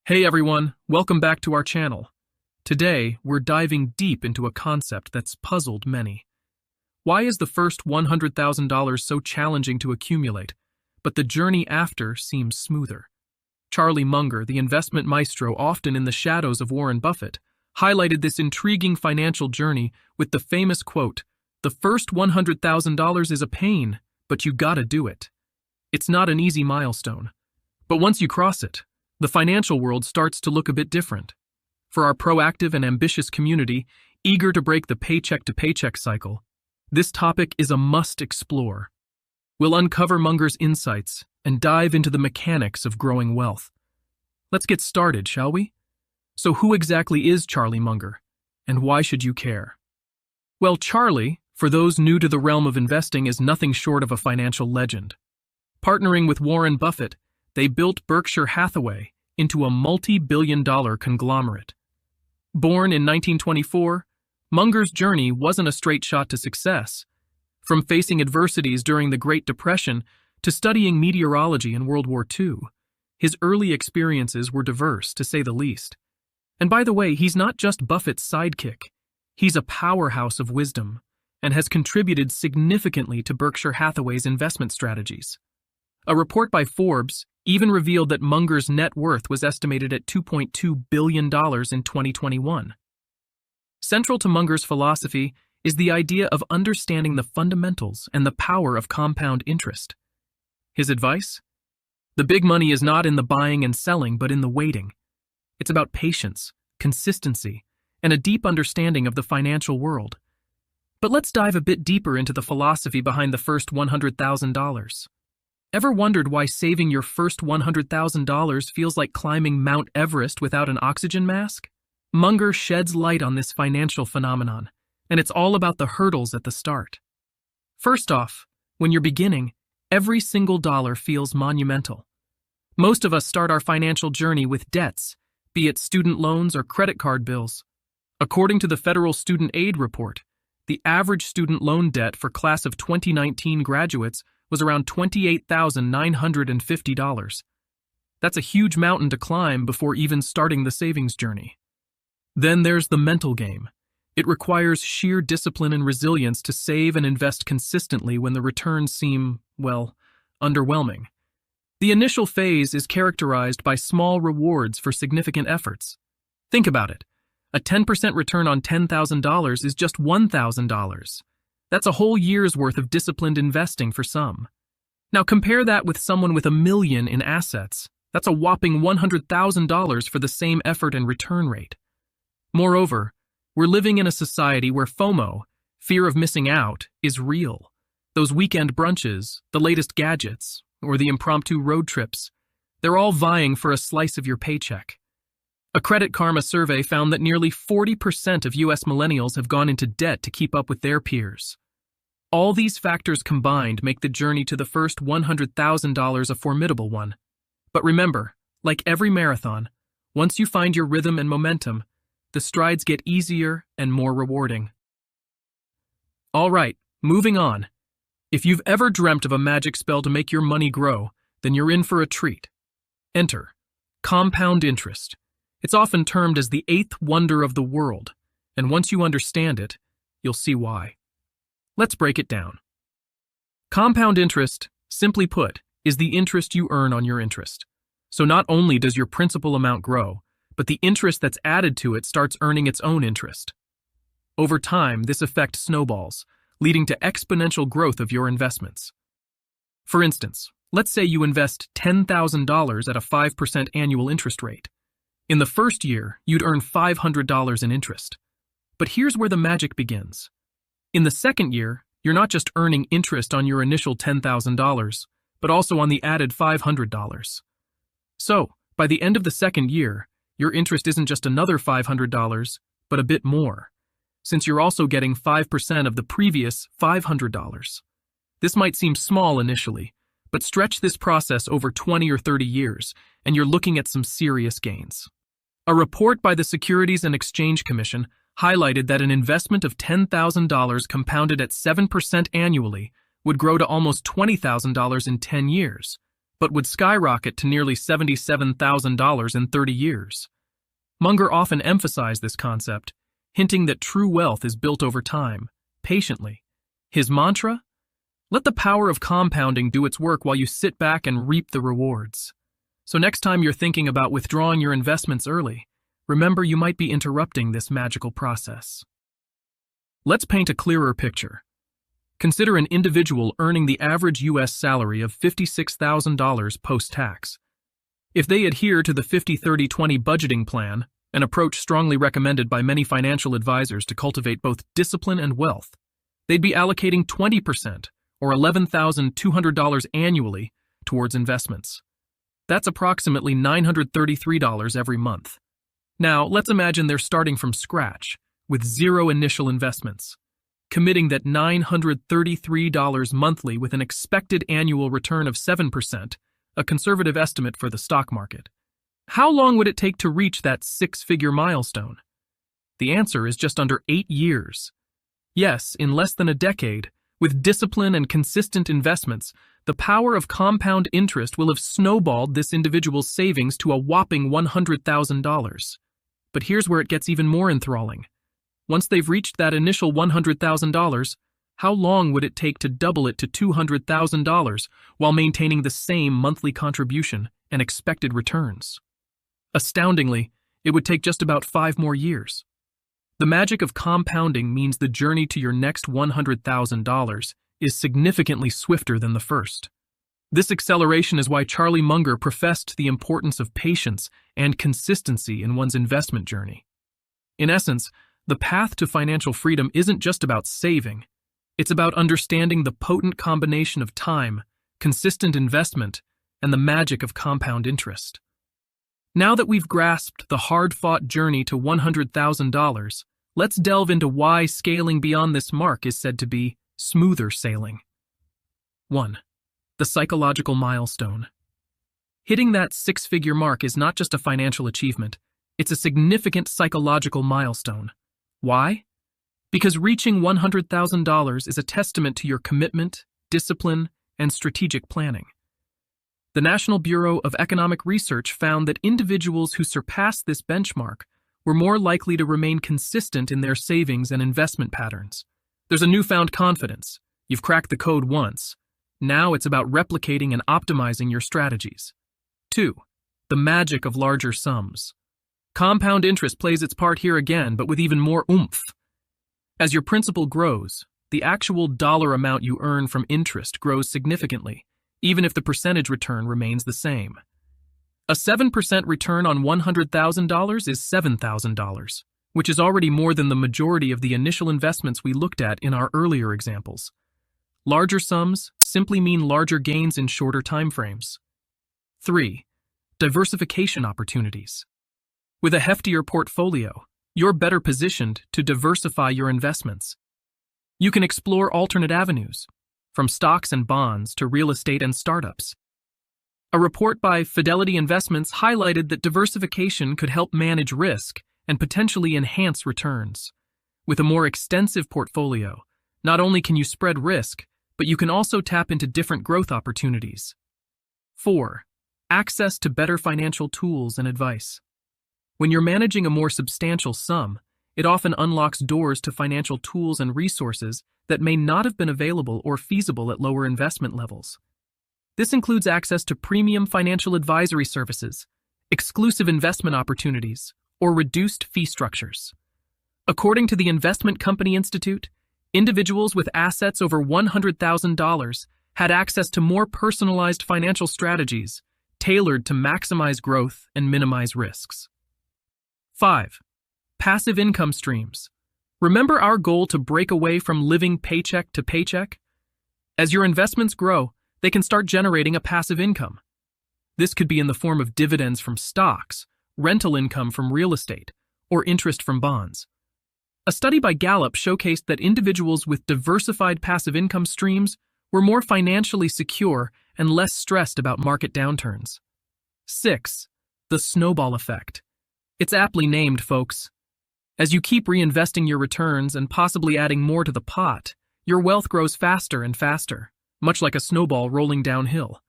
Hey everyone, welcome back to our channel. Today, we're diving deep into a concept that's puzzled many. Why is the first $100,000 so challenging to accumulate, but the journey after seems smoother? Charlie Munger, the investment maestro often in the shadows of Warren Buffett, highlighted this intriguing financial journey with the famous quote, "The first $100,000 is a pain, but you gotta do it." It's not an easy milestone, but once you cross it, the financial world starts to look a bit different. For our proactive and ambitious community, eager to break the paycheck-to-paycheck cycle, this topic is a must explore. We'll uncover Munger's insights and dive into the mechanics of growing wealth. Let's get started, shall we? So who exactly is Charlie Munger, and why should you care? Well, Charlie, for those new to the realm of investing, is nothing short of a financial legend. Partnering with Warren Buffett, they built Berkshire Hathaway into a multi-billion-dollar conglomerate. Born in 1924, Munger's journey wasn't a straight shot to success. From facing adversities during the Great Depression to studying meteorology in World War II, his early experiences were diverse, to say the least. And by the way, he's not just Buffett's sidekick. He's a powerhouse of wisdom and has contributed significantly to Berkshire Hathaway's investment strategies. A report by Forbes even revealed that Munger's net worth was estimated at $2.2 billion in 2021. Central to Munger's philosophy is the idea of understanding the fundamentals and the power of compound interest. His advice? The big money is not in the buying and selling, but in the waiting. It's about patience, consistency, and a deep understanding of the financial world. But let's dive a bit deeper into the philosophy behind the first $100,000. Ever wondered why saving your first $100,000 feels like climbing Mount Everest without an oxygen mask? Munger sheds light on this financial phenomenon, and it's all about the hurdles at the start. First off, when you're beginning, every single dollar feels monumental. Most of us start our financial journey with debts, be it student loans or credit card bills. According to the Federal Student Aid Report, the average student loan debt for class of 2019 graduates was around $28,950. That's a huge mountain to climb before even starting the savings journey. Then there's the mental game. It requires sheer discipline and resilience to save and invest consistently when the returns seem, well, underwhelming. The initial phase is characterized by small rewards for significant efforts. Think about it. A 10% return on $10,000 is just $1,000. That's a whole year's worth of disciplined investing for some. Now compare that with someone with $1 million in assets. That's a whopping $100,000 for the same effort and return rate. Moreover, we're living in a society where FOMO, fear of missing out, is real. Those weekend brunches, the latest gadgets, or the impromptu road trips, they're all vying for a slice of your paycheck. A Credit Karma survey found that nearly 40% of U.S. millennials have gone into debt to keep up with their peers. All these factors combined make the journey to the first $100,000 a formidable one. But remember, like every marathon, once you find your rhythm and momentum, the strides get easier and more rewarding. All right, moving on. If you've ever dreamt of a magic spell to make your money grow, then you're in for a treat. Enter compound interest. It's often termed as the eighth wonder of the world, and once you understand it, you'll see why. Let's break it down. Compound interest, simply put, is the interest you earn on your interest. So not only does your principal amount grow, but the interest that's added to it starts earning its own interest. Over time, this effect snowballs, leading to exponential growth of your investments. For instance, let's say you invest $10,000 at a 5% annual interest rate. In the first year, you'd earn $500 in interest. But here's where the magic begins. In the second year, you're not just earning interest on your initial $10,000, but also on the added $500. So, by the end of the second year, your interest isn't just another $500, but a bit more, since you're also getting 5% of the previous $500. This might seem small initially, but stretch this process over 20 or 30 years, and you're looking at some serious gains. A report by the Securities and Exchange Commission highlighted that an investment of $10,000 compounded at 7% annually would grow to almost $20,000 in 10 years. but would skyrocket to nearly $77,000 in 30 years. Munger often emphasized this concept, hinting that true wealth is built over time, patiently. His mantra? Let the power of compounding do its work while you sit back and reap the rewards. So next time you're thinking about withdrawing your investments early, remember you might be interrupting this magical process. Let's paint a clearer picture. Consider an individual earning the average U.S. salary of $56,000 post-tax. If they adhere to the 50-30-20 budgeting plan, an approach strongly recommended by many financial advisors to cultivate both discipline and wealth, they'd be allocating 20%, or $11,200 annually, towards investments. That's approximately $933 every month. Now, let's imagine they're starting from scratch, with zero initial investments, committing that $933 monthly with an expected annual return of 7%, a conservative estimate for the stock market. How long would it take to reach that six-figure milestone? The answer is just under 8 years. Yes, in less than a decade, with discipline and consistent investments, the power of compound interest will have snowballed this individual's savings to a whopping $100,000. But here's where it gets even more enthralling. Once they've reached that initial $100,000, how long would it take to double it to $200,000 while maintaining the same monthly contribution and expected returns? Astoundingly, it would take just about 5 more years. The magic of compounding means the journey to your next $100,000 is significantly swifter than the first. This acceleration is why Charlie Munger professed the importance of patience and consistency in one's investment journey. In essence, the path to financial freedom isn't just about saving. It's about understanding the potent combination of time, consistent investment, and the magic of compound interest. Now that we've grasped the hard-fought journey to $100,000, let's delve into why scaling beyond this mark is said to be smoother sailing. 1. The psychological milestone. Hitting that six-figure mark is not just a financial achievement, it's a significant psychological milestone. Why? Because reaching $100,000 is a testament to your commitment, discipline, and strategic planning. The National Bureau of Economic Research found that individuals who surpassed this benchmark were more likely to remain consistent in their savings and investment patterns. There's a newfound confidence. You've cracked the code once. Now it's about replicating and optimizing your strategies. 2. The magic of larger sums. Compound interest plays its part here again, but with even more oomph. As your principal grows, the actual dollar amount you earn from interest grows significantly, even if the percentage return remains the same. A 7% return on $100,000 is $7,000, which is already more than the majority of the initial investments we looked at in our earlier examples. Larger sums simply mean larger gains in shorter timeframes. 3. Diversification opportunities. With a heftier portfolio, you're better positioned to diversify your investments. You can explore alternate avenues, from stocks and bonds to real estate and startups. A report by Fidelity Investments highlighted that diversification could help manage risk and potentially enhance returns. With a more extensive portfolio, not only can you spread risk, but you can also tap into different growth opportunities. 4. Access to better financial tools and advice. When you're managing a more substantial sum, it often unlocks doors to financial tools and resources that may not have been available or feasible at lower investment levels. This includes access to premium financial advisory services, exclusive investment opportunities, or reduced fee structures. According to the Investment Company Institute, individuals with assets over $100,000 had access to more personalized financial strategies tailored to maximize growth and minimize risks. 5. Passive income streams. Remember our goal to break away from living paycheck to paycheck? As your investments grow, they can start generating a passive income. This could be in the form of dividends from stocks, rental income from real estate, or interest from bonds. A study by Gallup showcased that individuals with diversified passive income streams were more financially secure and less stressed about market downturns. 6. The snowball effect. It's aptly named, folks. As you keep reinvesting your returns and possibly adding more to the pot, your wealth grows faster and faster, much like a snowball rolling downhill.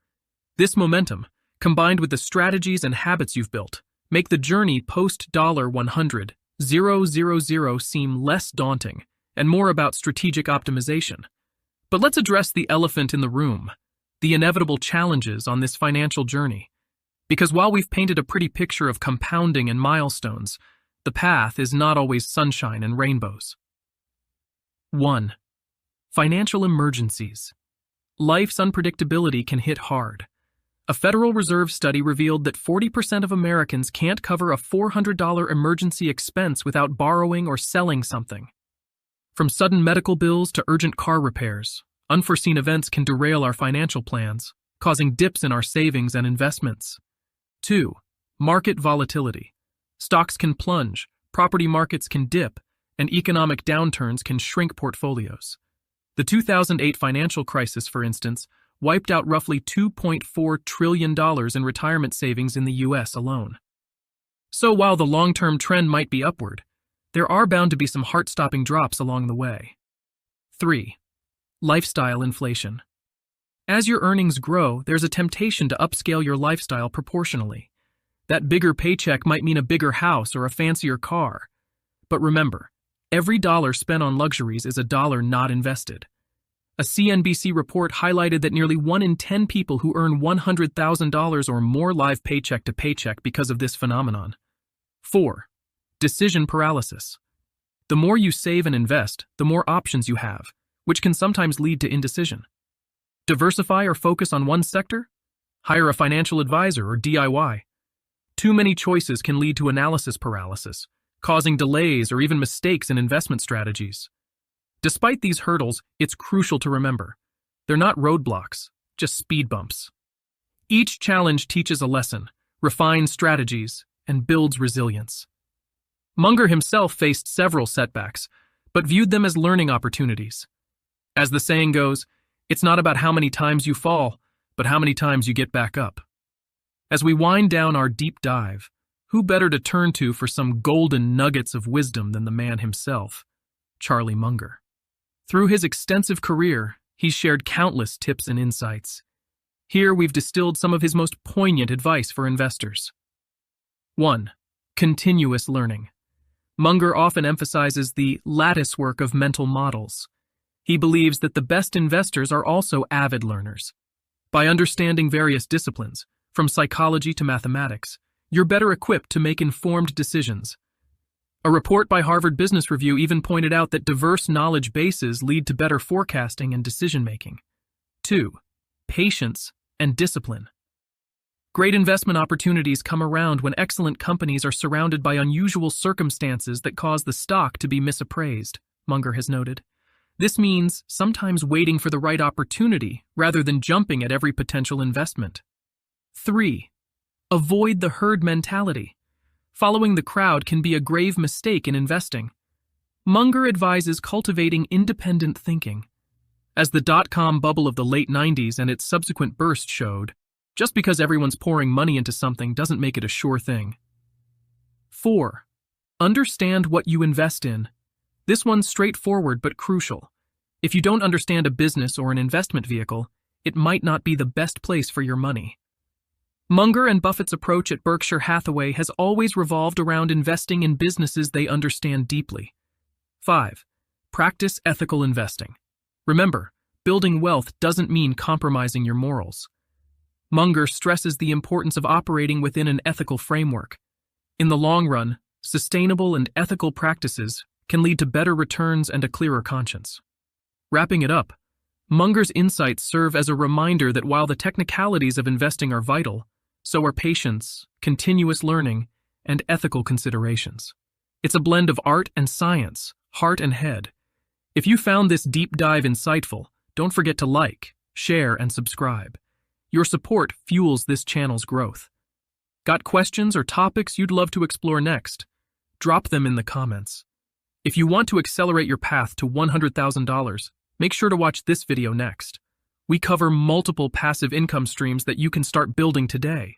This momentum, combined with the strategies and habits you've built, make the journey post-$100,000 seem less daunting and more about strategic optimization. But let's address the elephant in the room, the inevitable challenges on this financial journey. Because while we've painted a pretty picture of compounding and milestones, the path is not always sunshine and rainbows. 1. Financial emergencies. Life's unpredictability can hit hard. A Federal Reserve study revealed that 40% of Americans can't cover a $400 emergency expense without borrowing or selling something. From sudden medical bills to urgent car repairs, unforeseen events can derail our financial plans, causing dips in our savings and investments. 2. Market volatility. Stocks can plunge, property markets can dip, and economic downturns can shrink portfolios. The 2008 financial crisis, for instance, wiped out roughly $2.4 trillion in retirement savings in the U.S. alone. So while the long-term trend might be upward, there are bound to be some heart-stopping drops along the way. 3. Lifestyle inflation. As your earnings grow, there's a temptation to upscale your lifestyle proportionally. That bigger paycheck might mean a bigger house or a fancier car. But remember, every dollar spent on luxuries is a dollar not invested. A CNBC report highlighted that nearly 1 in 10 people who earn $100,000 or more live paycheck to paycheck because of this phenomenon. 4. Decision paralysis. The more you save and invest, the more options you have, which can sometimes lead to indecision. Diversify or focus on one sector? Hire a financial advisor or DIY. Too many choices can lead to analysis paralysis, causing delays or even mistakes in investment strategies. Despite these hurdles, it's crucial to remember, they're not roadblocks, just speed bumps. Each challenge teaches a lesson, refines strategies, and builds resilience. Munger himself faced several setbacks, but viewed them as learning opportunities. As the saying goes, it's not about how many times you fall, but how many times you get back up. As we wind down our deep dive, who better to turn to for some golden nuggets of wisdom than the man himself, Charlie Munger? Through his extensive career, he's shared countless tips and insights. Here we've distilled some of his most poignant advice for investors. 1. Continuous learning. Munger often emphasizes the lattice work of mental models. He believes that the best investors are also avid learners. By understanding various disciplines, from psychology to mathematics, you're better equipped to make informed decisions. A report by Harvard Business Review even pointed out that diverse knowledge bases lead to better forecasting and decision-making. 2. Patience and discipline. Great investment opportunities come around when excellent companies are surrounded by unusual circumstances that cause the stock to be misappraised, Munger has noted. This means sometimes waiting for the right opportunity rather than jumping at every potential investment. 3. Avoid the herd mentality. Following the crowd can be a grave mistake in investing. Munger advises cultivating independent thinking. As the dot-com bubble of the late 90s and its subsequent burst showed, just because everyone's pouring money into something doesn't make it a sure thing. 4. Understand what you invest in. This one's straightforward but crucial. If you don't understand a business or an investment vehicle, it might not be the best place for your money. Munger and Buffett's approach at Berkshire Hathaway has always revolved around investing in businesses they understand deeply. 5. Practice ethical investing. Remember, building wealth doesn't mean compromising your morals. Munger stresses the importance of operating within an ethical framework. In the long run, sustainable and ethical practices can lead to better returns and a clearer conscience. Wrapping it up, Munger's insights serve as a reminder that while the technicalities of investing are vital, so are patience, continuous learning, and ethical considerations. It's a blend of art and science, heart and head. If you found this deep dive insightful, don't forget to like, share, and subscribe. Your support fuels this channel's growth. Got questions or topics you'd love to explore next? Drop them in the comments. If you want to accelerate your path to $100,000, make sure to watch this video next. We cover multiple passive income streams that you can start building today.